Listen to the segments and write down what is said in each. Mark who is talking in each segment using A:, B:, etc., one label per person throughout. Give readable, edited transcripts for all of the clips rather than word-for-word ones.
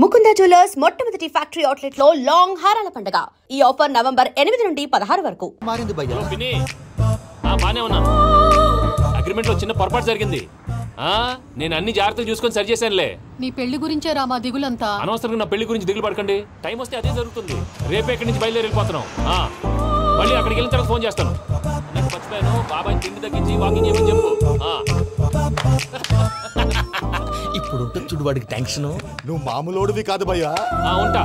A: Mukunda jewellers మొట్టమొదటి factory outlet లో long హారాల పండుగ. ఈ ఆఫర్ నవంబర్ 8 నుండి 16 వరకు.
B: మారింది భయ్యా. బానే ఉన్నాను. అగ్రిమెంట్ లో చిన్న పొరపాటు జరిగింది. నేను అన్ని జాగ్రత్తలు చూసుకొని సరి చేశానులే.
C: నీ పెళ్లి గురించే రా మా దిగులంతా.
B: అనవసరంగా నా పెళ్లి గురించి దిగులు పడకండి. టైం వస్తే అదే జరుగుతుంది. రేపే ఇక్కడి నుంచి బయలుదేరి వెళ్ళిపోతున్నాం. మళ్ళీ అక్కడికి వెళ్ళిన తర్వాత ఫోన్ చేస్తాను. నాకు మర్చిపోయాను, బాబాయ్ తిండి తగ్గించి వాకింగ్ చేయమని చెప్పు.
D: ఇప్పుడు ఉంటుంది చూడు వాడికి టెన్షన్.
E: నువ్వు మామూలోడివి కాదు భయ్యా.
B: ఉంటా.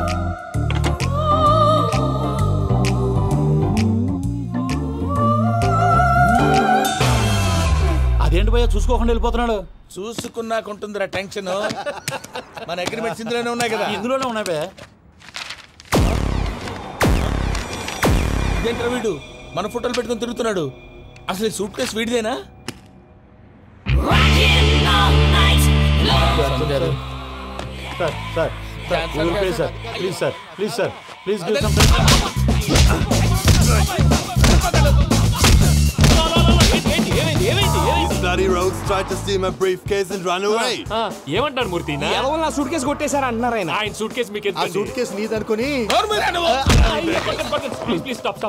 D: అదేంటి భయ్యా చూసుకోకుండా వెళ్ళిపోతున్నాడు?
F: చూసుకున్నాకుంటుందిరా టెన్షన్. మన అగ్రిమెంట్స్ ఇందులోనే ఉన్నాయి కదా.
D: ఇందులోనే ఉన్నాయి భయ్యా.
F: ఇదేంట్రా వీడు మన ఫోటోలు పెట్టుకొని తిరుగుతున్నాడు? అసలు సూట్ కేసు వీడిదేనా?
B: ఏమంటారు మూర్తి?
D: నా సూట్ కేసు కొట్టేశారు అంటున్నారు ఆయన.
B: ఆయన సూట్ కేసు మీకు
E: సూట్ కేసు నీదనుకుని.
B: Please stop.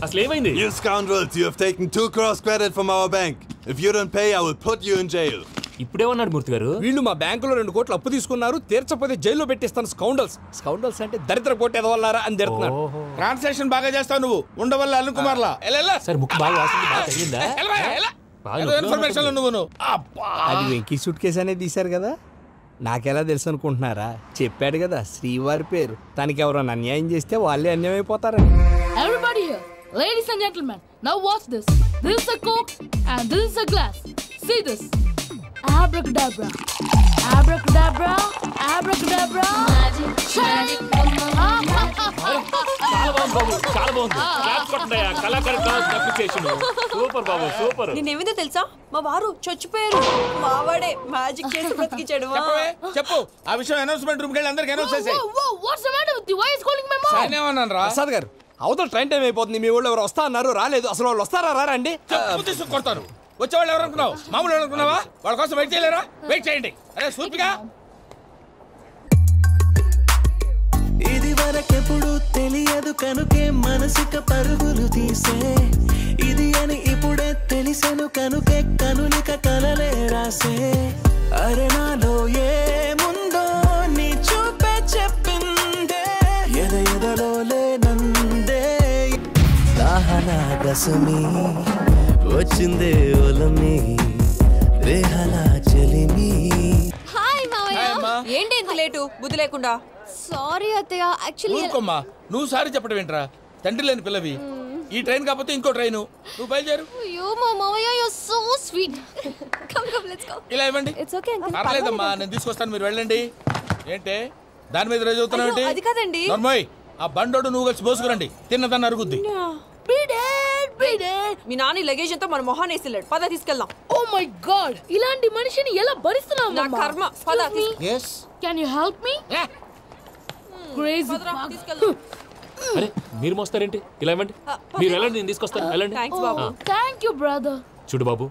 B: అసలు ఏమైంది?
G: You scoundrels, you have taken 2 crores credit from our bank. If you don't pay, I will put you in jail.
B: ఇప్పుడేమన్నాడు మూర్తి గారు?
D: వీళ్ళు మా బ్యాంకులో 2 కోట్లు అప్పు తీసుకున్నారు, తీర్చపోతే జైల్లో పెట్టిస్తాను. స్కౌండల్స్ అంటే దరిద్ర కోట ఎదవల్లారా అని తిడుతున్నాడు.
F: ట్రాన్సాక్షన్ బాగా చేస్తావు నువ్వు. ఉండవల్ల అరుణ్ కుమార్ లా.
B: సార్ ముక్కు బాగా వాసింది. బాగా తగిలిందా?
F: ఇన్ఫర్మేషన్ నువ్వు.
D: అది వెంకీ సూట్ కేసు అనేది తీశారు కదా. నాకెలా తెలుసు అనుకుంటున్నారా? చెప్పాడు కదా శ్రీవారి పేరు. తనకి ఎవరైనా అన్యాయం చేస్తే వాళ్ళే అన్యాయం అయిపోతారని.
C: Everybody here, ladies and gentlemen, now watch this. This is a coke and this is a glass. See this. Abracadabra. Abracadabra. Abracadabra. Magic.
B: చాలా బాగుంది. క్లాప్స్ కొట్టండియా. కళాకారు క్లాస్ అప్లికేషన్. సూపర్ బాబు, సూపర్.
A: నేనేమిందో తెలుసా? మా వారు చచ్చిపోయారు. మావాడే మ్యాజిక్ చేసి బ్రతికించాడు.
F: చెప్పు ఆ విషయం. అనౌన్స్మెంట్ రూమ్ కి వెళ్ళి అందరికి అనౌన్స్ చేసేయ్.
C: What's the matter with you? Why is calling my mom?
F: నేనేమన్నాను రా?
D: ప్రసాద్ గారు, అవతల ట్రైన్ టైం అయిపోతుంది. మీ వాళ్ళు ఎవరు వస్తా అన్నారు, రాలేదు. అసలు వాళ్ళు వస్తారా రారండి?
F: తీసుకు కొడతారు. వచ్చేవాళ్ళు ఎవరు అనుకున్నావు? మామూలు అనుకున్నావా? వాళ్ళ కోసం వెయిట్ చేయలేరా? వెయిట్ చేయండి. అరే సూపిగా.
H: ఇది వరకెప్పుడు తెలియదు కనుకే మనసిక పరుగులు తీసే. ఇది అని ఇప్పుడే తెలిసెను కనుకే కనులిక కలలే రాసే. అరే నాలో ఏముందో నీ చూపే చెప్పిందే. ఎదలో లేనందే దాహనా దశమి వచ్చిందే ఒలమి రేహలా చెలిమి.
C: హాయ్ మావయ్య.
A: ఏంటి ఇంత లేటు? బుద్ధి లేకుండా.
C: సారీ అత్తయ్య. యాక్చువల్లీ
F: ఊరుకోమ్మా. నువ్వు సారీ చెప్పడం ఏంట్రా? తండ్రి లేని పిల్లవి. ఈ ట్రైన్ కాకపోతే ఇంకో ట్రైన్. నువ్వు బయలుదేరు.
C: అయ్యో మా మావయ్య, you are so sweet. Come let's go.
F: ఇలా ఇవ్వండి.
C: It's okay uncle.
F: పర్లేదమ్మా, నేను తీసుకొస్తాను, మీరు వెళ్ళండి. ఏంటే దాని మీద రోజు అవుతున్నావు?
A: అది కాదండి.
F: నర్మోయ్, ఆ బండోడు నువ్వు కలిసి పోసుకురండి. తిన్నదాన్ని అరుగుద్ది.
A: మీ నాని లగేజ్ అంతా మన మొహాన్ వేసిల్లాడు. పద తీసుకెళ్దాం.
C: ఓ మై గాడ్, ఇలాంటి మనిషిని ఎలా భరిస్తున్నావు?
A: నా కర్మ. పద.
F: yes
C: can you help me? Crazy.
A: తీసుకెళ్దాం.
B: అరే మీరు మోస్తారేంటి? ఇలా ఇవ్వండి. మీరు వెళ్ళండి, నేను తీసుకొస్తాను. వెళ్ళండి.
A: Thanks Babu.
C: Thank you brother.
B: చూడు బాబు,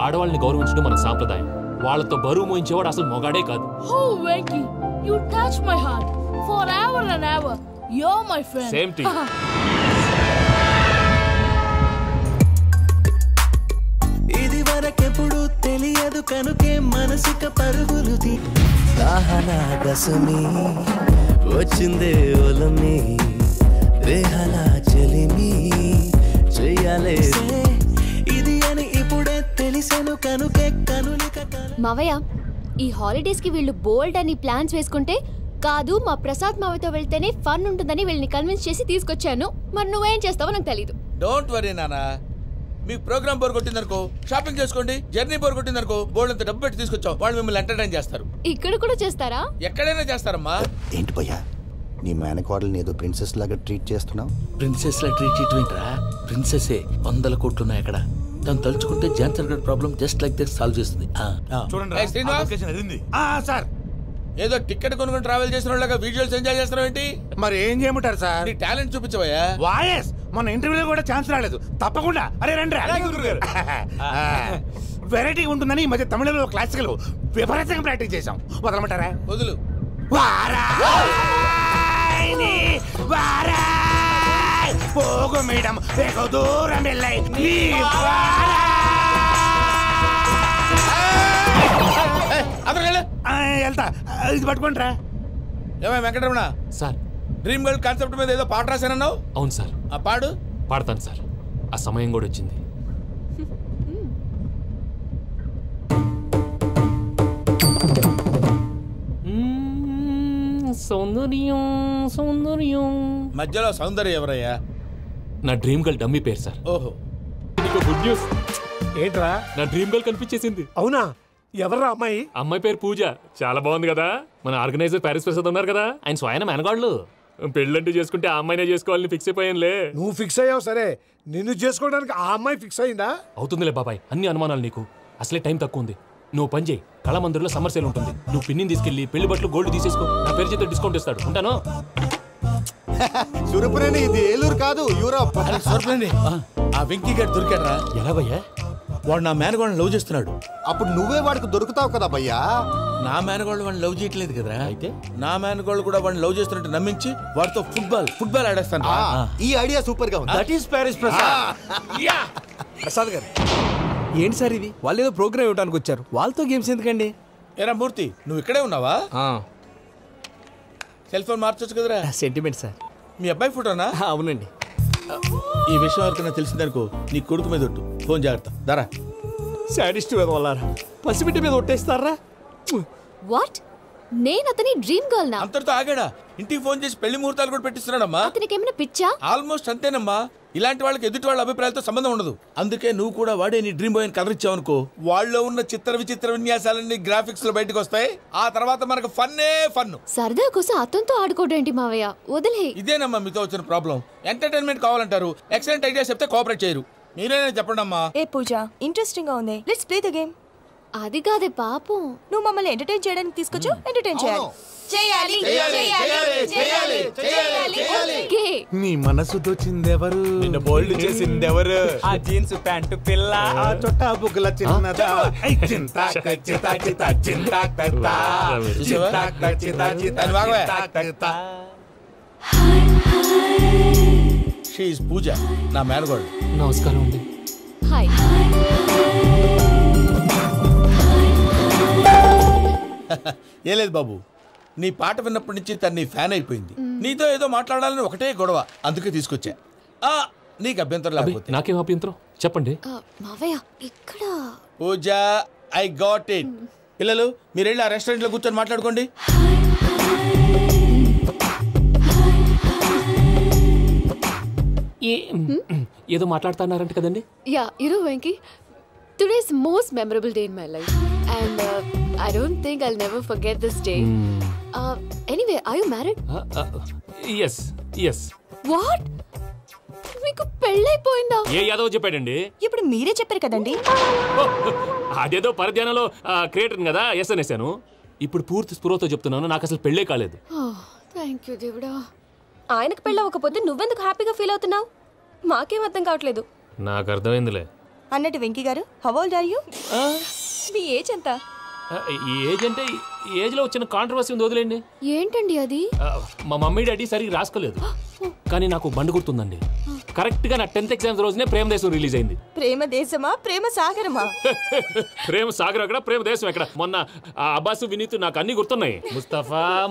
B: ఆడవాళ్ళని గౌరవించడం మన సాంప్రదాయం. వాళ్ళతో బరువు మోయించేవాడు అసలు మొగాడే కాదు.
C: ఓ Venky, you touch my heart forever and ever. You are my friend.
B: Same to you.
H: ఇది వరకెప్పుడు తెలియదు కనుకే మనసిక పరుగులు తీ. దాహనా దశమి వచ్చిందే ఒలమి రేహలా చెలిమి చెయ్యాలే. ఇది అని ఇప్పుడే తెలిసెను కనుకే కనులిక.
I: మావయ్య, ఈ హాలిడేస్ కి వీళ్ళు బోల్డ్ అని ప్లాన్స్ వేసుకుంటే కాదు మా ప్రసాద్ మావయ్యతో వెళ్తేనే ఫన్ ఉంటుందని వీళ్ళని కన్విన్స్ చేసి తీసుకొచ్చాను. మరి నువ్వేం చేస్తావో నాకు తెలీదు.
F: డోంట్ వరీ నానా. మీకు ప్రోగ్రామ్ బోర్ కొట్టిందనుకో షాపింగ్ చేసుకోండి. జర్నీ బోర్ కొట్టిందనుకో బోర్డు అంత డబ్బు పెట్టి తీసుకొచ్చాం. వాళ్ళు మిమ్మల్ని ఎంటర్టైన్ చేస్తారు.
I: ఇక్కడ కూడా చేస్తారా?
F: ఎక్కడైనా చేస్తారమ్మా.
E: ఏంటి భయ్యా, నీ మేనకోడల్ని ఏదో ప్రిన్సెస్ లాగా ట్రీట్ చేస్తున్నావు?
D: ప్రిన్సెస్ లా ట్రీట్ చేయటం ఏంట్రా? ప్రిన్సెసే 100 కోట్లు ఉన్నాయి అక్కడ. తను తలుచుకుంటే జాన్సన్ గడ్ problem just like that solve చేస్తుంది.
F: చూడండి సార్, ఏదో టికెట్ కొనుక్కొని ట్రావెల్ చేసిన వాళ్ళగా విజువల్స్ ఎంజాయ్ చేస్తున్నావు ఏంటి?
J: మరి ఏం చేయమంటారు సార్?
F: నీ టాలెంట్ చూపించవయ్యా.
J: వాయస్ మన ఇంటర్వ్యూలో కూడా ఛాన్స్ రాలేదు. తప్పకుండా. అరే రండి. వెరైటీ ఉంటుందని ఈ మధ్య తమిళలో క్లాసికల్ విపరీతంగా ప్రాక్టీస్ చేసాం. వదలమంటారా?
F: వదులు.
J: పోగు మేడం ఎక్కువ దూరం వెళ్ళాయి వెళ్తా ఇది పట్టుకుంటారా
F: ఏమై Venkataramana
B: sir
F: dream girl concept మీద ఏదో పాట రాశానన్నావు.
B: అవును సార్.
F: ఆ పాడు.
B: పాడతాను సార్. ఆ సమయం కూడా వచ్చింది. సౌందర్యం సౌందర్యం.
F: మధ్యలో సౌందర్యం ఎవరయ్యా?
B: నా డ్రీమ్ గర్ల్ డమ్మీ పేరు సార్.
F: ఓహో,
B: నీకు గుడ్ న్యూస్.
J: ఏంట్రా?
B: నా డ్రీమ్ గర్ల్ కనిపించేసింది.
J: అవునా? ఎవర్రా అమ్మాయి?
B: అమ్మాయి పేరు పూజ. చాలా బాగుంది కదా. మన ఆర్గనైజర్ ప్యారిస్ ప్రసాద్ ఉన్నారు కదా, ఆయన స్వయం మెనగాళ్ళు. పెళ్ళంటూ చేసుకుంటే ఆ అమ్మాయినే చేసుకోవాలని ఫిక్స్ అయిపోయానులే.
J: నువ్వు ఫిక్స్ అయ్యావు సరే, నిన్ను చేసుకోవడానికి ఆ అమ్మాయి ఫిక్స్ అయిందా?
B: అవుతుందిలే బాబాయ్, అన్ని అనుమానాలు నీకు. అసలే టైం తక్కువ ఉంది. నువ్వు పని చేయి, కళామందిర్లో సమ్మర్ సేల్ ఉంటుంది. నువ్వు పిన్నిని తీసుకెళ్లి పెళ్లి బట్టలు గోల్డ్ తీసేసుకో. నా పేరు చేత డిస్కౌంట్ ఇస్తాడు. ఉంటాను.
E: సురపురేని ఇది ఏలూరు కాదు, యూరోప్.
F: ఆ వెంకీ గారు దొరికాడరా?
B: ఎలా భయ్యా?
F: వాడు నా మేనగోళ్ళని లవ్ చేస్తున్నాడు.
E: అప్పుడు నువ్వే వాడికి దొరుకుతావు కదా భయ్యా.
F: నా మేనగోళ్ళు వాడిని లవ్ చేయట్లేదు కదరా. అయితే నా మేనగోళ్ళు కూడా వాడిని లవ్ చేస్తున్నట్టు నమ్మించి వాడితో ఫుట్బాల్ ఆడేస్తాను.
E: ఈ ఐడియా సూపర్ గా ఉంది.
F: That is Paris Prasad.
D: Prasad గారు ఏంటి సార్ ఇది? వాళ్ళు ఏదో ప్రోగ్రామ్ ఇవ్వడానికి వచ్చారు, వాళ్ళతో గేమ్స్ ఎందుకండి?
F: ఏరా మూర్తి, నువ్వు ఇక్కడే ఉన్నావా? సెల్ ఫోన్ మార్చొచ్చు కదరా.
D: Sentiment sir.
F: మీ అబ్బాయి ఫోటోనా?
D: అవునండి.
F: ఈ విషయం ఎవరికైనా తెలిసిందనుకో నీ కొడుకు మీద ఒట్టు. ఫోన్ జాగ్రత్త. దారా.
D: సాడిస్ట్ మీద వాళ్ళారా, పసిబిడ్డ మీద ఒట్టేస్తారా?
I: వాట్? నేను అతని డ్రీమ్ గర్ల్ నా?
F: అంతటితో ఆగాడా? ఇంటికి ఫోన్ చేసి పెళ్లి ముహూర్తాలు కూడా పెట్టిస్తున్నాడమ్మా.
I: అతనికి ఏమైనా పిచ్చా?
F: ఆల్మోస్ట్ అంతేనమ్మా. ఇలాంటి వాళ్ళకి ఎదుటి వాళ్ళ అభిప్రాయాలతో సంబంధం ఉండదు. అందుకే నువ్వు కూడా వాడే నీ డ్రీమ్ బాయ్ కలర్ ఇచ్చావనుకో, వాళ్ళలో ఉన్న చిత్ర విచిత్ర విన్యాసాలన్నీ గ్రాఫిక్స్ లో బయటకు వస్తాయి. ఆ తర్వాత మనకు ఫన్నే ఫన్.
I: సరదా కోసం అతనితో ఆడుకోవడేంటి మావయ్య? వదిలే.
F: ఇదేనమ్మా మీతో వచ్చిన ప్రాబ్లం. ఎంటర్టైన్మెంట్ కావాలంటారు, ఎక్సలెంట్ ఐడియా చెప్తే కోఆపరేట్ చేయరు. మీరేనా చెప్పండి అమ్మా.
K: ఏ పూజ, ఇంట్రెస్టింగ్ గా ఉంది. Let's play the game.
I: అది కాదే పాపం,
K: నువ్వు మమ్మల్ని ఎంటర్టైన్ చేయడానికి తీసుకొచ్చు. ఎంటర్టైన్ చేయాలి.
J: నీ మనసు దోచిందెవరు?
D: నిన్ను బోల్డ్ చేసిందెవరు? ఆ జీన్స్ ప్యాంటు పిల్ల,
J: ఆ చొట్టా బుగ్గల చిన్నదా.
F: షీ ఈజ్ పూజ, నా మేనగోడు.
B: నమస్కారం అండి.
I: హాయ్.
F: ఏం లేదు బాబు, నీ పాట విన్నప్పటి నుంచి తను నీ ఫ్యాన్ అయిపోయింది. నీతో ఏదో మాట్లాడాలని ఒకటే గొడవ, అందుకే తీసుకొచ్చా. నీకు అభ్యంతరం లేకపోతే.
B: నాకేం అభ్యంతరం చెప్పండి.
I: మావయ్య ఇక్కడ.
F: పూజ, ఐ గాట్ ఇట్. పిల్లలు మీరు వెళ్ళి ఆ రెస్టారెంట్ లో కూర్చొని మాట్లాడుకోండి.
B: ఏదో మాట్లాడుతున్నారంట కదండి.
I: యా, ఇరు Venky, today's most memorable day in my life, and I don't think I'll never forget this day. Anyway, are you married?
B: yes yes.
I: What? మీకు పెళ్ళైపోయిందా?
B: ఏ యాదవ్ చెప్పాడండి?
K: ఇప్పుడు మీరే చెప్పారు కదండి.
B: అదేదో పరధ్యానంలో క్రియేటర్ కదా ఎస్ అనేసాను. ఇప్పుడు పూర్తి స్పృహతో చెప్తున్నాను, నాకు అసలు పెళ్ళే కాలేదు.
I: థ్యాంక్ యూ దేవుడా.
K: ఆయనకు పెళ్ళవకపోతే నువ్వెందుకు హ్యాపీగా ఫీల్ అవుతున్నావు? మాకేం అర్థం కావట్లేదు.
B: నాకు అర్థమైందిలే.
K: అన్నట్టు Venky garu, how old are you? మీ ఏజ్ ఎంత?
B: ఈ ఏజ్ అంటే ఏజ్ లో వచ్చిన కాంట్రవర్సీ ఉంది, వదిలేండి.
I: ఏంటండి అది?
B: మా మమ్మీ డాడీ సరిగ్గా రాసుకోలేదు, కానీ నాకు బండి గుర్తుందండి. కరెక్ట్ గా నా 10th ఎగ్జామ్స్ రోజునే ప్రేమ దేశం రిలీజ్ అయింది.
K: ప్రేమ దేశమా ప్రేమ సాగరమా?
B: ప్రేమ సాగర్ ఎక్కడ, ప్రేమ దేశం ఎక్కడ? మొన్న అబ్బాసు వినీత్ నాకు అన్ని గుర్తున్నాయి.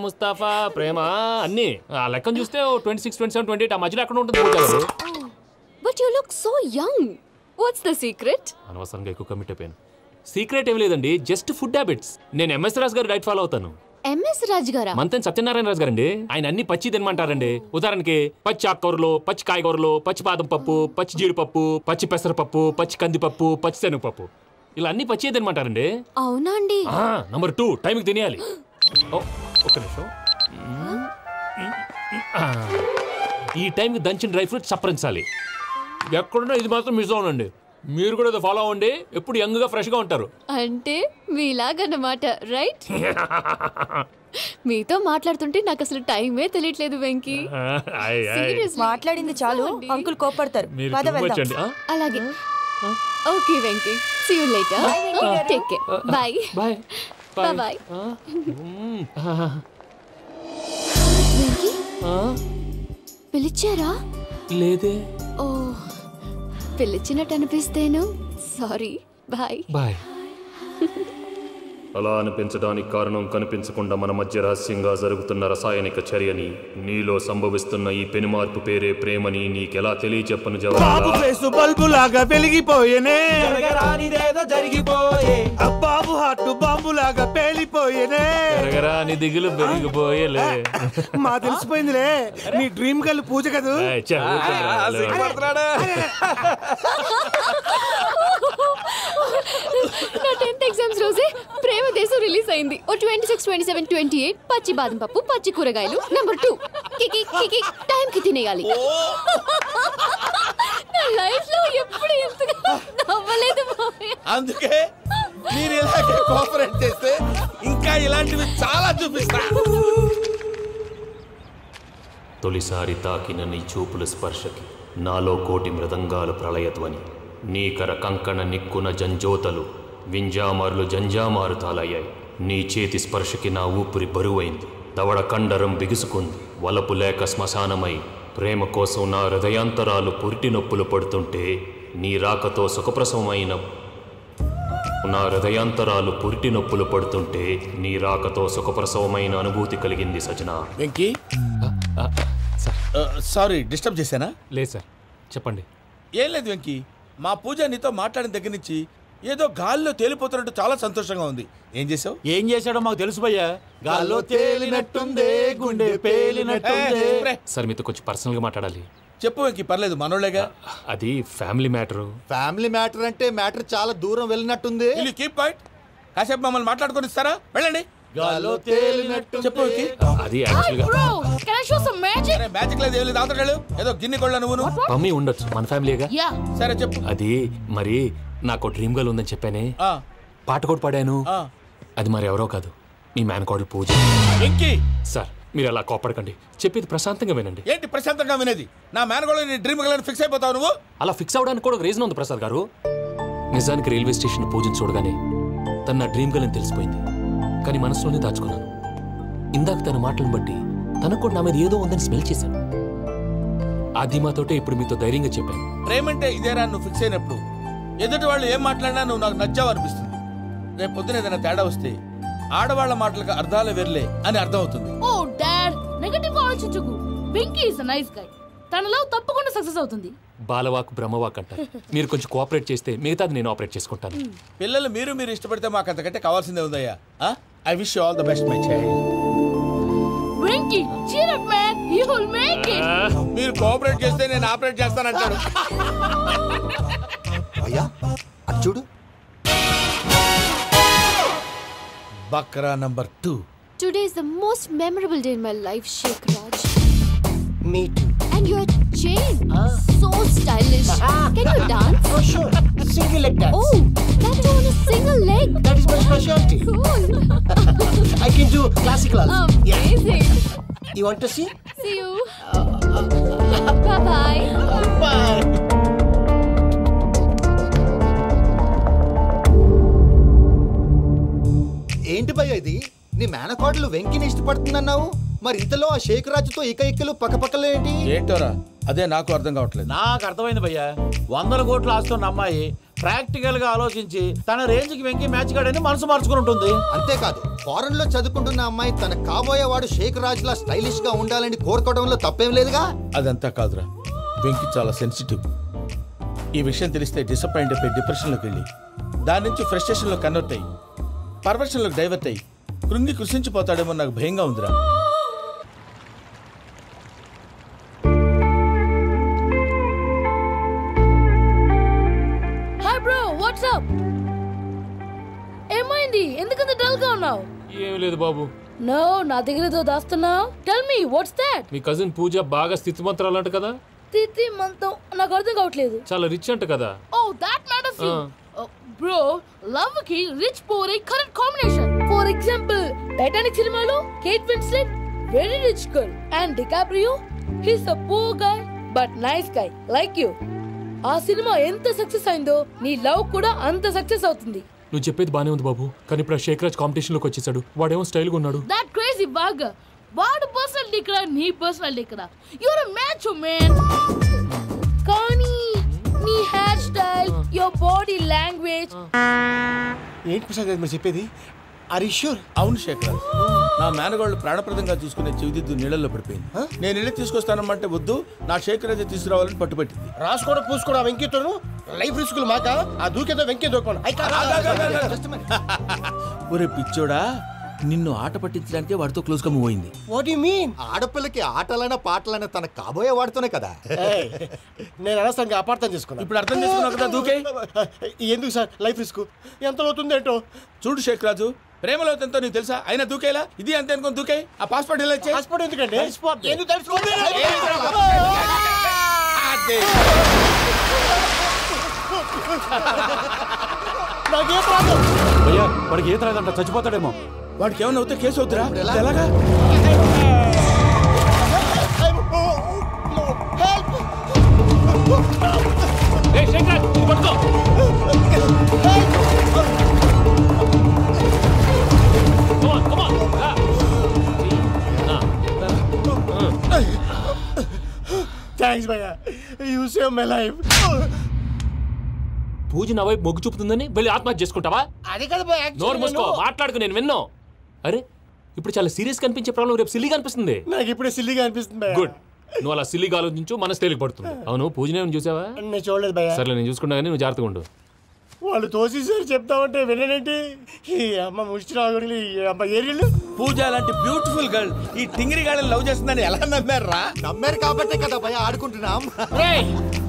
B: ముస్తఫా ప్రేమ అన్ని ఆ లెక్కను చూస్తే 26, 27, 28 ఆ మధ్యలో ఎక్కడ ఉంటుంది.
I: But you look so young. What's the secret?
B: అనవసరంగా ఎక్కువ కమిట్ అయిపోయాను. సీక్రెట్ ఏం లేదండి, జస్ట్ ఫుడ్ హ్యాబిట్స్. నేను ఎంఎస్ రాజు గారు డైట్ ఫాలో అవుతాను.
I: ఎంఎస్ రాజు గారా?
B: మంతెన్ సత్యనారాయణ రాజు గారండి. ఆయన అన్ని పచ్చి తినమంటారండి. ఉదాహరణకి పచ్చి ఆకుకూరలు, పచ్చి కాయగూరలు, పచ్చి బాదం పప్పు, పచ్చి జీడిపప్పు, పచ్చి పెసరపప్పు, పచ్చి కందిపప్పు, పచ్చి శనగపప్పు, ఇలా అన్ని పచ్చి తినమంటారండి.
I: అవునా అండి?
B: నంబర్ 2, టైంకి తినేయాలి. ఒక్క నిమిషం. ఈ టైంకి దంచిన డ్రై ఫ్రూట్స్ సప్పరించాలి. ఎక్కడున్నా ఇది మాత్రం మిస్ అవునండి. మీరు కూడా ఇది ఫాలో అవ్వండి, ఎప్పుడు యంగ్ గా ఫ్రెష్ గా ఉంటారు.
I: అంటే మీలాగన్నమాట, రైట్? మీతో మాట్లాడుతుంటే నాకు అసలు టైమే తెలియట్లేదు వెంకీ.
K: మాట్లాడింది చాలు, అంకుల్ కోపడతారు.
I: అలాగే. Okay Venky, see you later. Take care. Bye
B: bye
I: bye. పిలిచారా?
B: లేదే.
I: ఓ, పిలిచినట్టు అనిపిస్తేను. సారీ. Bye
B: bye. అలా అనిపించడానికి కారణం కనిపించకుండా మన మధ్య రహస్యంగా జరుగుతున్న రసాయనిక చర్యని, నీలో సంభవిస్తున్న ఈ పెనుమార్పు పేరే ప్రేమని నీకెలా తెలియచెప్పను
J: బాబు ఫేసు బల్బు లాగా వెలిగిపోయేనే, జరిగిపోయే బాబు హార్ట్ బాంబు లాగా పేలిపోయేనే,
B: జరగరాని దిగులు పెరిగిపోయేలే.
J: మా తెలిసిపోయిందిలే, నీ డ్రీమ్ గర్ల్ పూజ కదూ.
I: నా 10th ఎగ్జామ్స్ రోజే ప్రేమ దేశం రిలీజ్ అయింది. ఓ 26, 27, 28 పచ్చి బాదం పప్పు, పచ్చి కూరగాయలు. నెంబర్ 2 కికి కికి టైం కి తినేయాలి. నా లైఫ్ లో ఎప్పుడు ఎంతగా నవ్వలేదు మామయ్య.
F: అందుకే మీరు ఇలాగే కోఆపరేట్ చేస్తే ఇంకా ఇలాంటివి చాలా చూపిస్తా.
B: తొలిసారి తాకిన నీ చూపుల స్పర్శకి నాలో కోటి మృదంగాలు ప్రళయధ్వని, నీకర కంకణ నిక్కున జంజోతలు వింజామారులు జంజామారు తాలయ్యాయి. నీ చేతి స్పర్శకి నా ఊపిరి బరువైంది, దవడ కండరం బిగుసుకుంది. వలపు లేక శ్మశానమై ప్రేమ కోసం నా హృదయాంతరాలు పురిటి నొప్పులు పడుతుంటే, నీ రాకతో సుఖప్రసవమైన నా హృదయాంతరాలు పురిటి నొప్పులు పడుతుంటే నీ రాకతో సుఖప్రసవమైన అనుభూతి కలిగింది సజనా.
F: వెంకీ, సారీ డిస్టర్బ్ చేశానా?
B: లేదు సార్, చెప్పండి.
F: ఏం లేదు వెంకీ, మా పూజ నీతో మాట్లాడిన దగ్గర నుంచి ఏదో గాల్లో తేలిపోతున్నట్టు చాలా సంతోషంగా ఉంది. ఏం చేసావు?
J: ఏం చేశాడో మాకు తెలుసు భయ్యా. గాల్లో తేలినట్టుందే, గుండె పేలినట్టుందే.
B: సార్ మీతో కొంచెం పర్సనల్గా మాట్లాడాలి.
F: చెప్పు వెంకీ, పర్లేదు, మనోళ్ళేగా.
B: అది ఫ్యామిలీ మ్యాటరు.
E: ఫ్యామిలీ మ్యాటర్ అంటే మ్యాటర్ చాలా దూరం వెళ్ళినట్టుంది.
F: Keep point. కాసేపు మమ్మల్ని మాట్లాడుకొని ఇస్తారా? వెళ్ళండి.
E: గాల్లో తేలినట్టు
F: చెప్పు వెంకీ.
B: అది యాక్చువల్గా
F: మ్యాజిక్ లేదు, ఏం లేదు. ఆతడాడు ఏదో గిన్నె కొళ్ళ నువ్వు
B: మమ్మీ ఉండొచ్చు, మన ఫ్యామిలీగా.
F: సరే చెప్పు.
B: అది మరి నాకు డ్రీమ్ గర్ల్ ఉందని చెప్పానే, పాట కూడా పాడాను. అది మరి ఎవరో కాదు, నీ మేనకోడలు పూజ. సార్ మీరు అలా కోపడకండి, చెప్పేది ప్రశాంతంగా వినండి.
F: ఏంటి ప్రశాంతంగా వినేది? నా మేనకోడలు నీ డ్రీమ్ గర్ల్ ఫిక్స్ అయిపోతావు నువ్వు.
B: అలా ఫిక్స్ అవడానికి కూడా ఒక రీజన్ ఉంది ప్రసాద్ గారు. నిజానికి రైల్వే స్టేషన్ పూజను చూడగానే తన నా డ్రీమ్ గర్ల్ అని తెలిసిపోయింది, కానీ మనసులోనే దాచుకున్నాను. ఇందాక తన మాటలను బట్టి తనకు కూడా నా మీద ఏదో ఉందని స్మెల్ చేశాను. ఆ ధీమాతోటే ఇప్పుడు మీతో ధైర్యంగా చెప్పాను.
F: ప్రేమంటే ఇదేరా నువ్వు ఫిక్స్ అయినప్పుడు ఎదుటి వాళ్ళు ఏం మాట్లాడినా నువ్వు నాకు నచ్చావు అనిపిస్తుంది. రేపు పొద్దున ఏదైనా తేడా వస్తే ఆడవాళ్ల మాటలకు అర్థాలు వెర్లే అని అర్థం అవుతుంది.
C: ఓ డాడ్, నెగటివ్ ఆలోచించకు. Venky is a nice guy. తన లవ్ తప్పకుండా సక్సెస్ అవుతుంది.
B: బాలవాక్ బ్రహ్మవాక్ అంటారు. మీరు కొంచెం కోఆపరేట్ చేస్తే మిగతాది నేను ఆపరేట్ చేసుకుంటాను.
F: పిల్లలు మీరు ఇష్టపడితే మాకు అంతకంటే కావాల్సిందే ఉందయ్యా. I wish you all the best my child.
C: Venky, cheer up man, you will make it.
F: మీరు కోఆపరేట్ చేస్తే నేను ఆపరేట్ చేస్తానంటాడు.
E: అయ్యా అది చూడు.
F: Bakra number 2.
I: Today is the most memorable day in my life, Sheikh Raj.
L: Me too.
I: And your chain, so stylish. Can you dance?
L: Oh sure, single leg dance.
I: Oh, that too on a single leg.
L: That is my specialty.
I: Cool.
L: I can do classical also.
I: Amazing.
L: You want to see?
I: See you. Bye-bye.
L: Bye.
E: ఏంటి భయ్య ఇది? నీ మేనకోడలు వెంకిని ఇష్టపడుతుందన్నావు, మరి ఇంతలో ఆ షేక్ రాజుతో ఇకలు పక్కపక్కలు ఏంటి?
F: ఏంటోరా, అదే నాకు అర్థం కావట్లేదు.
J: నాకు అర్థమైంది భయ్యా. 100 కోట్లు ఆస్తున్న అమ్మాయి ప్రాక్టికల్ గా ఆలోచించి తన రేంజ్ కి వెంకి మ్యాచ్ కాడని మనసు మార్చుకుని ఉంటుంది.
E: అంతేకాదు, ఫారెన్ లో చదువుకుంటున్న అమ్మాయి తన కాబోయేవాడు షేక్ రాజ్ లా స్టైలిష్ గా ఉండాలని కోరుకోవడంలో తప్పేం లేదుగా.
F: అదంతా కాదురా, వెంకి చాలా సెన్సిటివ్. ఈ విషయం తెలిస్తే డిసప్పాయింట్ అయిపోయి డిప్రెషన్లోకి వెళ్ళి దాని నుంచి ఫ్రస్ట్రేషన్లో కన్వర్ట్ అయ్యి పర్వర్షన్లోకి డైవర్ట్ అయ్యి కృంగి కృషించిపోతాడేమో నాకు భయంగా ఉందిరా.
C: Hi bro, what's up? ఏమైంది, ఎందుకంత డల్ గా ఉన్నావు?
B: ఏం లేదు బాబు.
C: నో, నా దగ్గర ఏదో దాస్తున్నావు. Tell me what's that?
B: మీ కజిన్ పూజ బాగా స్థితిమంతరాలు అంట కదా.
C: స్థితిమంతం నాకు అర్థం కావట్లేదు.
B: చాలా రిచ్ అంట కదా.
C: Oh that matters you. Bro, love కి rich poor a correct combination. For example, Titanic సినిమాలో Kate Winslet very rich girl and DiCaprio he's a poor guy but nice guy like you. ఆ సినిమా ఎంత success అయిందో నీ love కూడా అంత success అవుతుంది.
B: నువ్వు చెప్పేది బానే ఉంది బాబు, కానీ ఇప్పుడు షేక్ రాజ్ కాంపిటీషన్ లోకి వచ్చేసాడు. వాడేమో స్టైల్ గా ఉన్నాడు.
C: That crazy bag. వాడు పర్సనాలిటీ ఇక్కడ, నీ పర్సనాలిటీ ఇక్కడ. You're a match man. కానీ నీ hair style, your body language.
L: ఏంటి ప్రసాద్ మీరు చెప్పేది? Are you sure?
F: అవును శేఖర్, నా మేనగాళ్ళు ప్రాణప్రదంగా చూసుకునే చెవిదిద్దు నీళ్ళల్లో పడిపోయింది. నేను వెళ్ళి తీసుకొస్తానమ్మంటే వద్దు, నా శేఖర్ అయితే తీసుకురావాలని పట్టుబట్టింది.
L: రాసుకోవడం పూసుకోవడం వెంకీతోను లైఫ్ రిస్కులు మాక. ఆ దూకేదో వెంకీ దూకోను.
F: ఒరే పిచ్చోడా, నిన్ను ఆట పట్టించడానికి వాడితో క్లోజ్ గా మూవ్ అయింది.
L: What you mean?
E: ఆడపిల్లకి ఆటలైనా పాటలైనా తన కాబోయే వాడితోనే కదా.
L: నేను అనవసరంగా అపార్థం చేసుకున్నా.
F: ఇప్పుడు అర్థం చేసుకున్నావు కదా, దూకే.
L: ఎందుకు సార్ లైఫ్ రిస్క్? ఎంత అవుతుంది ఏంటో
F: చూడు శేఖర్ రాజు, ప్రేమలో ఎంతో నీకు తెలుసా? అయినా దూకేలా, ఇది అంతే అనుకుని దూకే. ఆ పాస్పోర్ట్ ఎలా ఇచ్చే?
L: పాస్పోర్ట్ ఎందుకండి? ఎందుకు తెలుసుకోండి? నాకేం ప్రాబ్లం?
J: భయ్యా వాడికి ఈత రాదంట, చచ్చిపోతాడేమో.
F: వాడికి ఏమన్నా అవుతే కేసు అవుతురా? ఎలాగా?
L: థ్యాంక్స్ భయ్యా, యు సేవ్ మై లైఫ్.
B: పూజ నా వైపు మొగ్గు చూపుతుందని వెళ్ళి ఆత్మహత్య చేసుకుంటావా?
L: అది కదా భయ్యా.
B: నోరు మూసుకో, మాట్లాడుకు, నేను విన్నో. అరే ఇప్పుడు చాలా సీరియస్ కనిపించే ప్రాబ్లం రేపు సిల్లీగా అనిపిస్తుంది.
L: నాకు ఇప్పుడే సిల్లీగా అనిపిస్తుంది.
B: గుడ్, నువ్వు అలా సిల్లీగా ఆలోచించు, మనసు తేలిక పడుతుంది. అవును పూజనే చూసావా?
L: నేను చూడలేదు భయ్యా.
B: సర్లే నేను చూసుకున్నా కానీ నువ్వు జాగ్రత్తగా ఉండు.
L: వాళ్ళు తోసేసారు చెప్తామంటే వినేంటి? ఈ అమ్మ ముష్టిరాగుడి అమ్మ ఏరియలు.
F: పూజ లాంటి బ్యూటిఫుల్ గర్ల్ ఈ టింగిరి గాడిని లవ్ చేస్తుందని ఎలా నమ్మారా?
E: నమ్మారు కాబట్టే కదా భయ ఆడుకుంటున్నాం.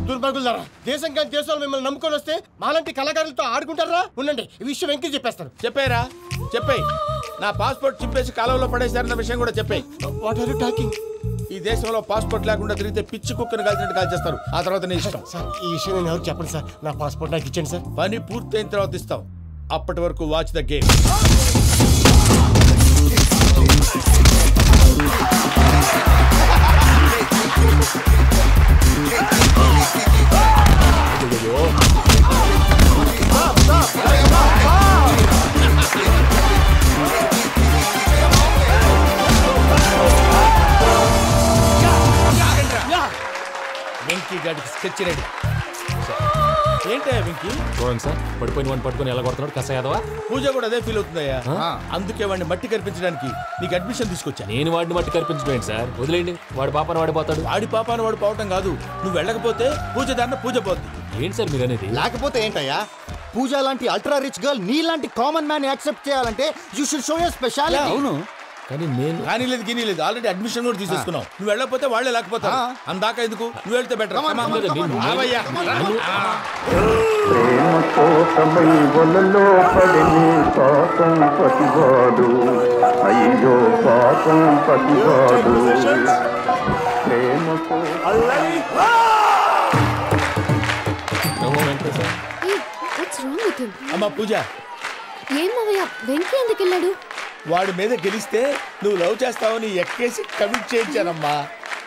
L: దుర్భగులారా, దేశం కానీ దేశాలు మిమ్మల్ని నమ్ముకొని వస్తే మాలాంటి కళాకారులతో ఆడుకుంటారా? ఉండండి, ఈ విషయం వెంకీ చెప్పేస్తారు.
F: చెప్పారా? చెప్పేయ్. నా పాస్పోర్ట్ చింపేసి కాలంలో పడేశారన్న విషయం కూడా చెప్పేయ్.
L: What are you talking?
F: ఈ దేశంలో పాస్పోర్ట్ లేకుండా తిరిగితే పిచ్చి కుక్కను కాల్చినట్టు కాల్చేస్తారు. ఆ తర్వాత నీ ఇష్టం.
L: సార్ ఈ విషయం నేను ఎవరు చెప్పండి సార్. నా పాస్పోర్ట్ నాకు ఇచ్చేయండి సార్.
F: పని పూర్తయిన తర్వాత ఇస్తాం. అప్పటి వరకు వాచ్ ద గేమ్. వెంకీ గాడికి స్కెచ్ రెడీ. ఏంటయ్యా వెంకీ?
B: చూడండి సార్, పడిపోయిన వాడిని పట్టుకొని ఎలా కొడుతున్నాడు కసయాదవా.
F: పూజ కూడా అదే ఫీల్ అవుతుందయ్యా. అందుకే వాడిని మట్టి కనిపించడానికి నీకు అడ్మిషన్ తీసుకొచ్చా.
B: నేను వాడిని మట్టి కనిపించలేండి సార్, వదిలేండి. వాడి పాపాన వాడిపోతాడు.
F: వాడి పాపాన వాడు పోవటం కాదు, నువ్వు వెళ్ళకపోతే పూజ దాన్న పూజ పోద్ది.
B: ఏంటి సార్ మీరు అనేది?
E: లేకపోతే ఏంటయ్యా? పూజ లాంటి అల్ట్రా రిచ్ గర్ల్ నీ లాంటి కామన్ మ్యాన్ యాక్సెప్ట్ చేయాలంటే you should show your speciality.
F: అవును,
B: కానీ నేను
F: కానీ లేదు గిని లేదు, ఆల్రెడీ అడ్మిషన్ కూడా తీసేసుకున్నావు. నువ్వు వెళ్ళకపోతే వాళ్ళే లేకపోతారు. అందాక ఎందుకు? నువ్వు వెళ్తే బెటర్.
M: ప్రేమ కోసమై వలలో పడిని పాపం పతివాడు, అయ్యో పాపం పతివాడు. ప్రేమ
F: అమ్మా పూజ,
I: ఏమవయ్యా వెంకీ ఎందుకు వెళ్ళాడు?
F: వాడి మీద గెలిస్తే నువ్వు లవ్ చేస్తావని ఎక్కేసి కమిట్ చేయించానమ్మా.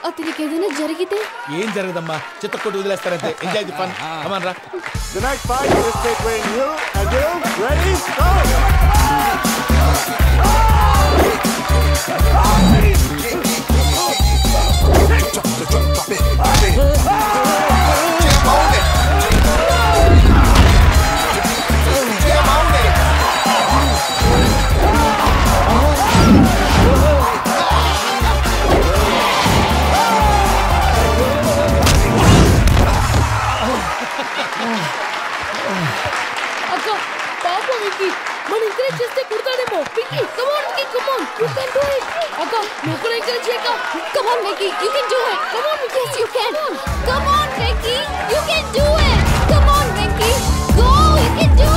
I: అతనికి ఏదైనా జరిగితే?
F: ఏం జరగదమ్మా, చిత్తకొట్టి వదిలేస్తారంతే. Enjoy the fun. కమాన్ రా.
M: The next fight is between you and you. Ready? Go!
C: అక్క పాపం వెంకీ, మనం ఎంకరేజ్ చేస్తే కుడతాడేమో. Venky come on Venky, come on, you can do it. అక్క నువ్వు కూడా ఎంకరేజ్ చేయక.
I: Come on Venky, you can do it. Come on Venky, you can. Come on Venky, you can do it. Come on Venky, go, you can do.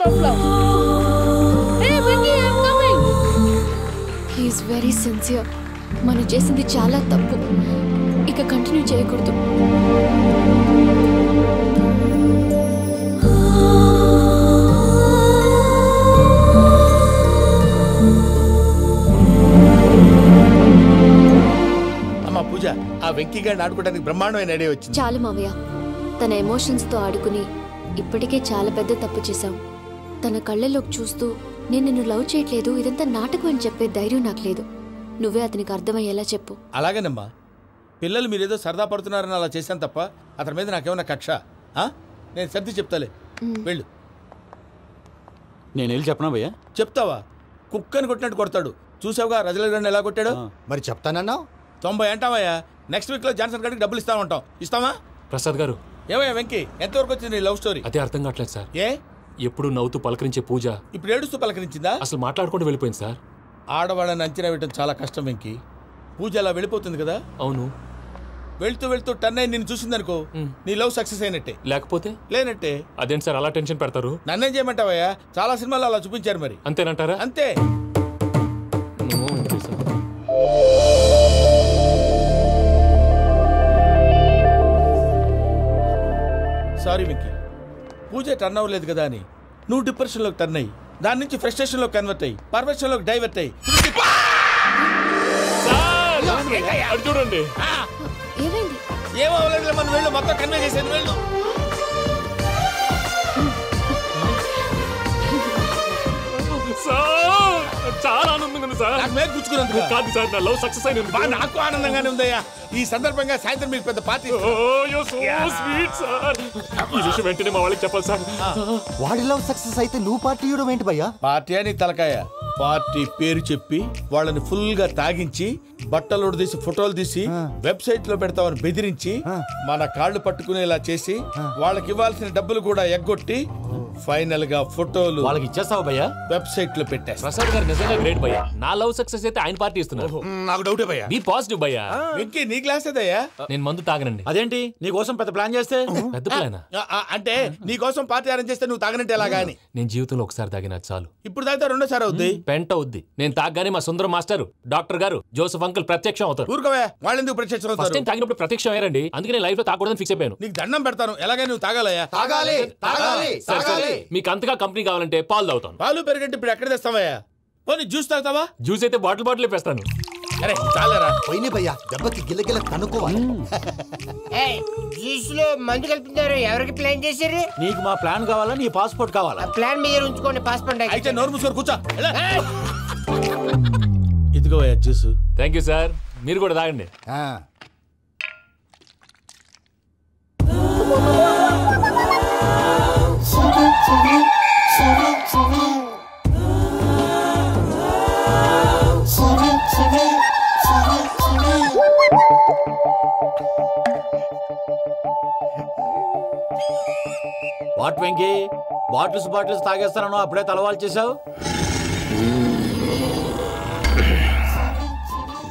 C: labor of love. Hey, Vicky, I'm coming.
I: He is very sincere. మనం చేసింది చాలా తప్పు. ఇక continue చేయకూడదు.
F: అమ్మా పూజ, ఆ వెంకీ గారిని ఆడుకోవడానికి బ్రహ్మాండమైన ఐడియా వచ్చింది.
I: చాలు మావయ్య, తన ఎమోషన్స్తో ఆడుకుని ఇప్పటికే చాలా పెద్ద తప్పు చేశావు. తన కళ్ళలోకి చూస్తూ నేను నిన్ను లవ్ చేయట్లేదు, ఇదంతా నాటకం అని చెప్పే ధైర్యం నాకు లేదు. నువ్వే అతనికి అర్థమయ్యేలా చెప్పు.
F: అలాగేనమ్మా, పిల్లలు మీరేదో సరదా పడుతున్నారని అలా చేశాను తప్ప అతని మీద నాకేమన్నా కక్ష? నేను సర్ది చెప్తాలే, వెళ్ళు.
J: నేను వెళ్ళి చెప్పనా భయ్యా?
F: చెప్తావా? కుక్కని కొట్టినట్టు కొడతాడు. చూసావుగా రజల గడిని ఎలా కొట్టాడు?
E: మరి చెప్తానన్నావు.
F: 90 అంటావయ్యా. నెక్స్ట్ వీక్ లో జాన్సన్ గారికి డబ్బులు ఇస్తామంటాం. ఇస్తావా?
B: ప్రసాద్ గారు,
F: ఏమయ్యా వెంకీ, ఎంతవరకు వచ్చింది నీ లవ్ స్టోరీ?
B: అదే అర్థం కావట్లేదు సార్.
F: ఏ
B: ఎప్పుడు నవ్వుతూ పలకరించే పూజ
F: ఇప్పుడు ఏడుస్తూ పలకరించిందా?
B: అసలు మాట్లాడుకుంటూ వెళ్ళిపోయింది సార్.
F: ఆడవాళ్ళని అంచనా వేయడం చాలా కష్టం వెంకీ. పూజ అలా వెళ్ళిపోతుంది కదా.
B: అవును.
F: వెళ్తూ వెళ్తూ టర్న్ అయి నిన్ను చూసిందనుకో, నీ లవ్ సక్సెస్ అయినట్టే.
B: లేకపోతే
F: లేనట్టే.
B: అదేంటి సార్ అలా టెన్షన్ పెడతారు?
F: నన్నేం చేయమంటావయ్యా? చాలా సినిమాలు అలా చూపించారు. మరి
B: అంతేనంటారా?
F: అంతే. సారీ వెంకీ, పూజ టర్న్ అవ్వలేదు కదా అని నువ్వు డిప్రెషన్లోకి టర్న్ అయ్యి దాని నుంచి ఫ్రస్ట్రేషన్లో కన్వర్ట్ అయ్యి పర్వర్షన్లోకి డైవర్ట్ అయ్యి
B: చూడండి.
F: ఏమో అవ్వలేదు, మనం వెళ్ళు, మొత్తం కన్వే చేసేది. వెళ్ళు.
B: చాలా ఆనందంగా ఉంది సార్.
F: నాకు మేలు కూర్చుకున్నందుకు
B: కాదు సార్, నా లవ్ సక్సెస్ అయినందుకు.
F: నాకు ఆనందంగానే ఉందయ్యా. ఈ సందర్భంగా సాయంత్రం మీకు పెద్ద పార్టీ.
B: ఈ విషయం వెంటనే మా వాళ్ళకి చెప్పాలి సార్.
E: వాడి లవ్ సక్సెస్ అయితే నువ్వు పార్టీ ఇవ్వడం ఏంటి భయ్యా?
F: పార్టీ అని తలకాయ. పార్టీ పేరు చెప్పి వాళ్ళని ఫుల్ గా తాగించి బట్టలు తీసి ఫోటోలు తీసి వెబ్సైట్ లో పెడతామని బెదిరించి మన కాళ్ళు పట్టుకునేలా చేసి వాళ్ళకి ఇవ్వాల్సిన డబ్బులు కూడా ఎగ్గొట్టి ఫైనల్ గా ఫోటోలు
J: వాళ్ళకి ఇచ్చేస్తావు భయ్యా?
F: వెబ్సైట్ లో పెట్టా.
B: ప్రసాద్ గారు నిజంగా గ్రేట్ భయ్యా. నా లవ్ సక్సెస్ అయితే ఆయన పార్టీ ఇస్తున్నారు.
F: నాకు డౌటే భయ్యా.
B: బీ పాజిటివ్ భయ్యా.
F: వెంకీ నీ గ్లాస్ ఏదయ్యా?
B: నేను మందు తాగనండి.
J: అదేంటి నీ కోసం పెద్ద ప్లాన్ చేస్తే?
B: పెద్ద ప్లానా?
F: అంటే నీ కోసం పార్టీ అరేంజ్ చేస్తే నువ్వు తాగనంటే ఎలాగా అని.
B: నేను జీవితంలో ఒకసారి తాగినా చాలు.
F: ఇప్పుడు తాగితే రెండోసారి అవుద్ది.
B: పెంట అవుద్ది. నేను తాగగానే మా సుందరం మాస్టర్, డాక్టర్ గారు, జోసెఫ్ అంకుల్ ప్రత్యక్షం అవుతారు.
F: ఊరుకోవే, వాళ్ళు ఎందుకు ప్రత్యక్షం అవుతారు?
B: ఫస్ట్ టైం తాగినప్పుడు ప్రత్యక్షం అయ్యారండి. అందుకే నేను లైఫ్ లో తాగకూడదని ఫిక్స్ అయిపోయాను.
F: నీకు దండం పెడతాను, ఎలాగే నువ్వు తాగాలయ్యా.
E: తాగాలి తాగాలి తాగాలి.
B: మీకు అంతగా కంపెనీ కావాలంటే పాలు తాగుతాను.
F: పాలు పెరిగంటే ఇప్పుడు ఎక్కడ తెస్తావయ్యా? పోనీ జ్యూస్ తాగుతావా?
B: జ్యూస్ అయితే బాటిల్ వేస్తాను.
F: అరే చాలరా,
E: పోయిన భయ్యా, దెబ్బకి గిల్లగిల్ల కనుక్కోవాలి.
N: జ్యూస్ లో మందు కలుపుతున్నారు. ఎవరికి ప్లాన్ చేశారు?
J: నీకు మా ప్లాన్ కావాలా, నీ పాస్పోర్ట్ కావాలా?
N: ప్లాన్ మీద ఉంచుకోండి, పాస్పోర్ట్
F: అయితే నోరు మూసుకొని కూర్చో. ఇదిగోయా జ్యూస్.
B: Thank you sir. మీరు కూడా తాగండి.
J: వాట్ వెంకీ, బాటిల్స్ తాగేస్తాను అప్పుడే తలవాలు చేసావు.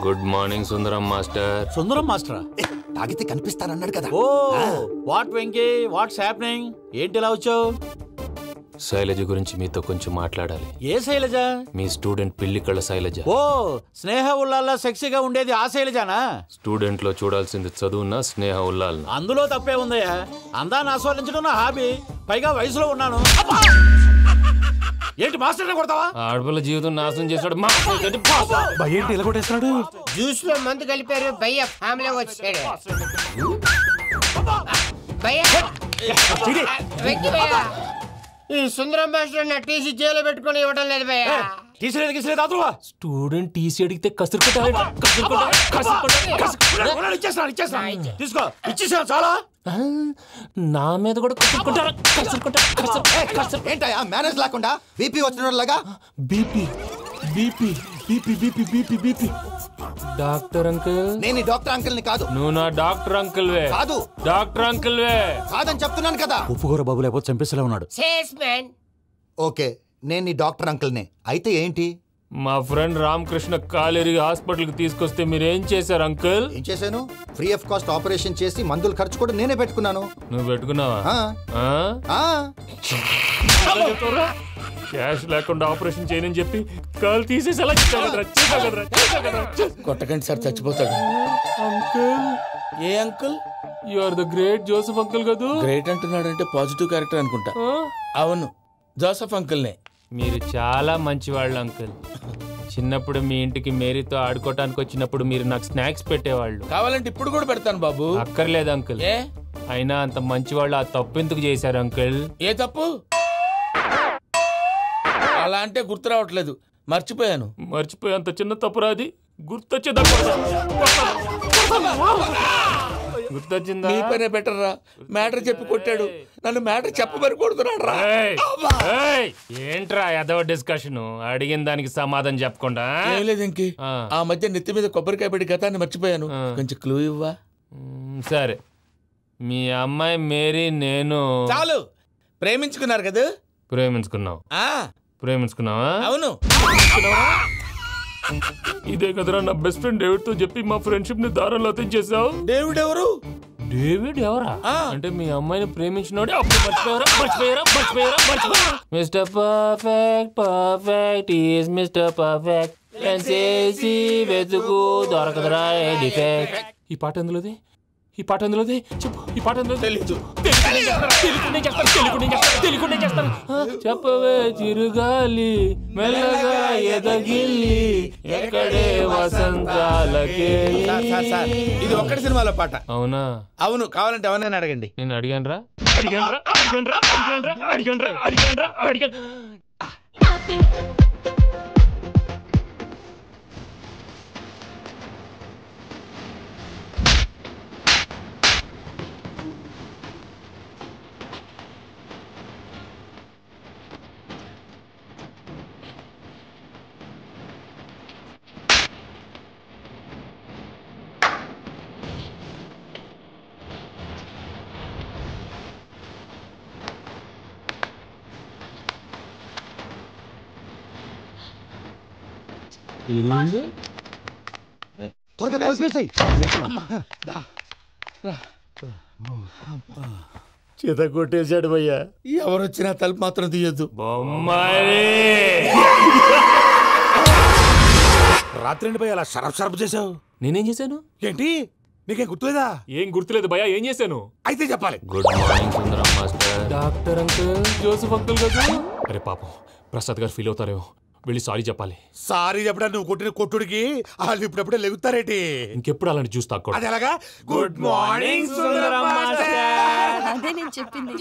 B: Good morning Sundaram master.
J: Sundaram మాస్టరా?
E: తాగితే కనిపిస్తానన్నాడు కదా.
J: Oh what Venky, what's happening? ఏంటి ఇలా వచ్చావు?
B: శైలజ గురించి మీతో కొంచెం మాట్లాడాలి.
J: ఏ శైలజ?
B: మీ స్టూడెంట్ పిల్లి కళ్ళ శైలజ.
J: ఓ స్నేహ ఉల్లాల్లో సెక్సీగా ఉండేది ఆ శైలజానా?
B: స్టూడెంట్ లో చూడాల్సింది చదువున్నా స్నేహ ఉల్లాల్.
J: అందులో తప్పే ఉందయ్యా. అందాన్ని ఆస్వాదించడం నా హాబీ. పైగా వయసులో ఉన్నాను. ఏంటి మాస్టర్ కొడతావా?
B: ఆడపిల్ల జీవితం నాశనం చేశాడు.
J: ఏంటి ఇలా కొట్టేస్తున్నాడు?
N: జ్యూస్ లో మందు కలిపారు. భయ్య ఫ్యామిలీ వచ్చాడు. ఈ సుందరం మాస్టర్ నా టీసీ జైల్లో పెట్టుకుని ఇవ్వడం లేదు భయ్య.
B: స్టూడెంట్ టీసీ అడిగితే
J: తీసుకో, ఇచ్చేసా చాలా.
B: నా మీద కూడా
E: ఏంటయ్యా మేనేజ్ లేకుండా బీపీ వచ్చినలాగా?
B: BP BP BP BP BP BP. Doctor uncle,
E: నేను డాక్టర్ అంకుల్ ని కాదు.
B: నువ్వు నా డాక్టర్ అంకుల్ వే.
E: కాదు,
B: డాక్టర్ అంకుల్ వే
E: కాదని చెప్తున్నాను కదా.
J: ఉప్పుకూర బాబు లేకపోతే చంపేసేలా ఉన్నాడు.
E: ఓకే, నేను నీ డాక్టర్ అంకుల్ నే. అయితే ఏంటి?
B: మా ఫ్రెండ్ రామకృష్ణ కాలేరి హాస్పిటల్ కి తీసుకొస్తే మీరేం చేశారు అంకుల్?
E: ఏం చేశాను? ఫ్రీ ఆఫ్ కాస్ట్ ఆపరేషన్ చేసి మందులు ఖర్చు కూడా నేనే పెట్టుకున్నాను.
B: నువ్వు పెట్టుకున్నావా? క్యాష్ లేకుండా ఆపరేషన్ చేయనని చెప్పి కాలు తీసేసి ఎలా
F: కొట్టకండి సార్, చచ్చిపోతాడు.
B: అంకుల్,
F: ఏ uncle?
B: You are the great Joseph uncle కదా.
F: గ్రేట్ అంటున్నాడంటే పాజిటివ్ క్యారెక్టర్ అనుకుంటా. అవును, జోసెఫ్ అంకుల్నే.
B: మీరు చాలా మంచివాళ్ళు అంకుల్. చిన్నప్పుడు మీ ఇంటికి మేరీతో ఆడుకోవటానికి వచ్చినప్పుడు మీరు నాకు స్నాక్స్ పెట్టేవాళ్ళు.
F: కావాలంటే ఇప్పుడు కూడా పెడతాను బాబు.
B: అక్కర్లేదు అంకుల్. అయినా అంత మంచివాళ్ళు ఆ తప్పు ఎందుకు చేశారు అంకుల్?
F: ఏ తప్పు? అలా అంటే గుర్తు రావట్లేదు, మర్చిపోయాను.
B: మర్చిపోయేంత చిన్న తప్పు రాది, గుర్తొచ్చిందా? గుర్తొచ్చిందా?
F: మీ పనే బెటర్ రా. మ్యాటర్ చెప్పి కొట్టాడు, నన్ను మ్యాటర్ చెప్పమని కొడుతున్నాడు రా.
B: ఏంట్రా ఏదో డిస్కషన్? అడిగిన దానికి సమాధానం చెప్పకుండా.
F: ఏం లేదు ఇంకి, ఆ మధ్య నెత్తి మీద కొబ్బరికాయ పెట్టి గతాన్ని మర్చిపోయాను. కొంచెం క్లూ ఇవ్వా?
B: సరే, మీ అమ్మాయి మేరీ నేను
F: చాలు. ప్రేమించుకున్నారు కదా?
B: ప్రేమించుకున్నావు. ప్రేమించుకున్నావా?
F: అవును.
B: ఇదే కదరా నా బెస్ట్ ఫ్రెండ్ డేవిడ్ తో చెప్పి మా ఫ్రెండ్షిప్ ని దారంలో తెచ్చేసావు.
F: డేవిడ్ ఎవరు?
B: డేవిడ్ ఎవరా? అంటే మీ అమ్మాయిని ప్రేమించినోడే అప్పుడు మర్చిపోయారా? Mister perfect, perfect is mister perfect. చేసి వెతుకు దొరకదురా డిఫెక్ట్. ఈ పాట ఎందులోది? చెప్పు. ఈ పాట ఎందులో?
F: తెలీదు.
B: చెప్పవే చిరుగాలి మెల్లగా ఎదగిల్లి ఎక్కడే వసంతాలకే.
F: ఇది ఒక్కటి సినిమాలో పాట.
B: అవునా?
F: అవును. కావాలంటే ఎవరైనా అడగండి.
B: నేను అడిగాను.
F: చేత కొట్టేశాడు భయ్యా. ఎవరొచ్చినా తలుపు మాత్రం తీయద్దు.
O: రాత్రి భయ్య అలా షరఫ్ చేసావు.
B: నేనేం చేశాను?
O: ఏంటి నీకేం గుర్తులేదా?
B: ఏం గుర్తులేదు భయ్యా. ఏం చేశాను?
O: అయితే చెప్పాలి.
B: Good morning Sundaram master. Doctor uncle, Joseph uncle కదా. అరే పాపం, ప్రసాద్ గారు ఫీల్ అవుతారేమో. వెళ్ళి సారీ చెప్పాలి.
O: సారీ చెప్పడా? నువ్వు కొట్టిన కొట్టుడికి వాళ్ళు ఇప్పుడప్పుడే లెగుతారేటి?
B: ఇంకెప్పుడు అలాంటి జ్యూస్ తాక్కూడదు.
O: అది ఎలాగా? Good morning Sundaram master.
K: అదే నేను చెప్పింది.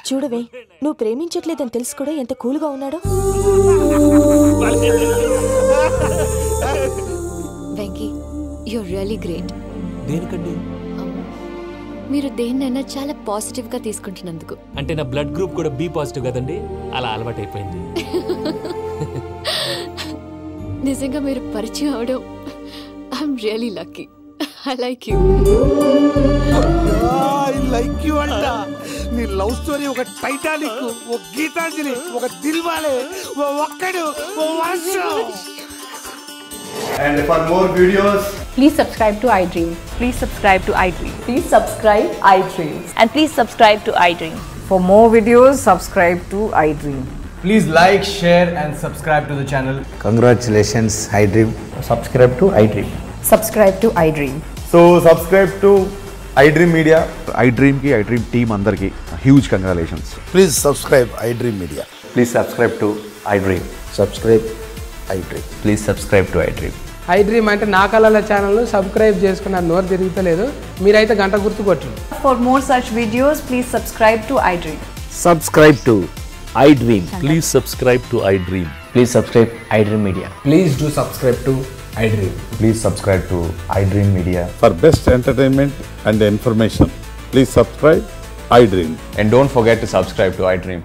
K: చూడవే, నువ్వు ప్రేమించట్లేదని తెలుసు కూడా ఎంత కూల్గా ఉన్నాడో.
I: Venky, you're really great.
B: దేనికండి?
I: మీరు దేన్నైనా చాలా పాజిటివ్ గా తీసుకుంటున్నందుకు.
B: అంటే నా బ్లడ్ గ్రూప్ కూడా బి పాజిటివ్ కదండి, అలా అలవాటు అయిపోయింది.
I: నిజంగా మీరు పరిచయం అవడం I'm really lucky. I like you.
O: Like you అంట. నీ లవ్ స్టోరీ ఒక టైటానిక్, ఒక గీతాంజలి, ఒక దిల్వాలే, ఓ ఒక్కడు, ఓ వర్షం.
P: And for more videos,
Q: please subscribe to iDream. Please subscribe to iDream.
R: Please subscribe iDream.
Q: And please subscribe to iDream.
R: For more videos, subscribe to iDream.
S: Please like, share and subscribe to the channel.
T: Congratulations, iDream.
S: Subscribe to iDream.
R: Subscribe to iDream.
P: so subscribe to iDream Media. iDream ki iDream team andarki huge congratulations.
O: Please subscribe iDream Media.
P: Please subscribe to iDream.
T: Subscribe iDream.
P: Please subscribe to iDream.
U: iDream అంటే నా కళల channel subscribe చేసుకున్న నోరు తిరుగుతలేదు. మీరైతే గంట గుర్తు కొట్టండి.
R: For more such videos, please subscribe to iDream.
T: Subscribe to iDream.
P: Please subscribe to iDream.
T: Please subscribe iDream Media.
S: Please do subscribe to iDream.
P: Please subscribe to iDream Media. For best entertainment and information, please subscribe iDream.
T: And don't forget to subscribe to iDream.